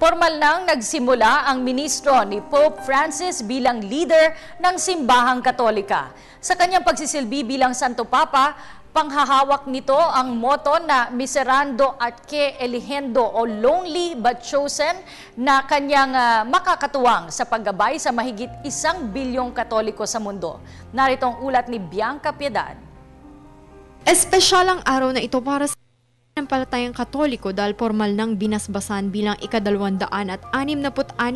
Formal nang nagsimula ang ministro ni Pope Francis bilang leader ng Simbahang Katolika. Sa kanyang pagsisilbi bilang Santo Papa, panghahawak nito ang motto na Miserando at que eligendo o lonely but chosen na kanyang makakatuwang sa paggabay sa mahigit 1 bilyong Katoliko sa mundo. Narito ang ulat ni Bianca Piedad. Espesyal ang araw na ito para sa palatayang Katoliko dahil formal nang binasbasan bilang ika-266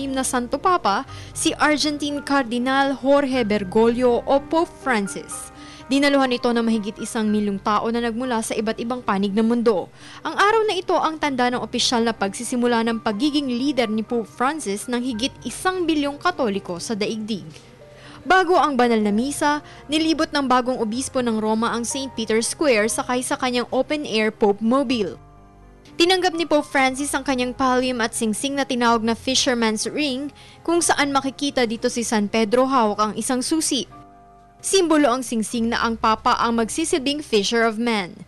na Santo Papa si Argentine Cardinal Jorge Bergoglio o Pope Francis. Dinaluhan ito ng mahigit 1 milyong tao na nagmula sa iba't ibang panig ng mundo. Ang araw na ito ang tanda ng opisyal na pagsisimula ng pagiging leader ni Pope Francis ng higit 1 bilyong Katoliko sa daigdig. Bago ang banal na misa, nilibot ng bagong obispo ng Roma ang St. Peter's Square sakay sa kanyang open-air Pope Mobile. Tinanggap ni Pope Francis ang kanyang pallium at singsing na tinawag na Fisherman's Ring, kung saan makikita dito si San Pedro hawak ang isang susi. Simbolo ang singsing na ang Papa ang magsisilbing Fisher of Men.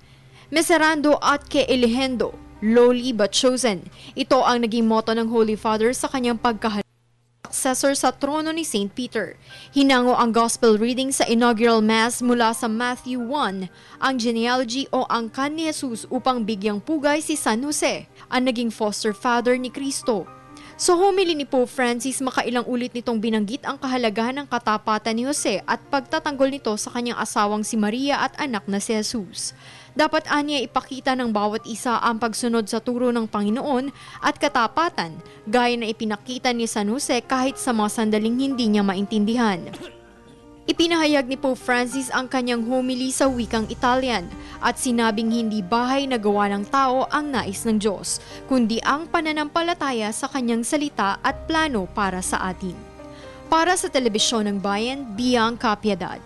Miserando at que eligendo, lowly but chosen. Ito ang naging motto ng Holy Father sa kanyang successor sa trono ni St. Peter. Hinango ang gospel reading sa inaugural mass mula sa Matthew 1, ang genealogy o angkan ni Jesus upang bigyang pugay si San Jose, ang naging foster father ni Kristo. Sa homily ni Pope Francis, makailang ulit nitong binanggit ang kahalagahan ng katapatan ni Jose at pagtatanggol nito sa kanyang asawang si Maria at anak na si Jesus. Dapat aniya ipakita ng bawat isa ang pagsunod sa turo ng Panginoon at katapatan, gaya na ipinakita ni San Jose kahit sa mga sandaling hindi niya maintindihan. Ipinahayag ni Pope Francis ang kanyang homily sa wikang Italian at sinabing hindi bahay na gawa ng tao ang nais ng Diyos, kundi ang pananampalataya sa kanyang salita at plano para sa atin. Para sa Telebisyon ng Bayan, Bianca Piedad.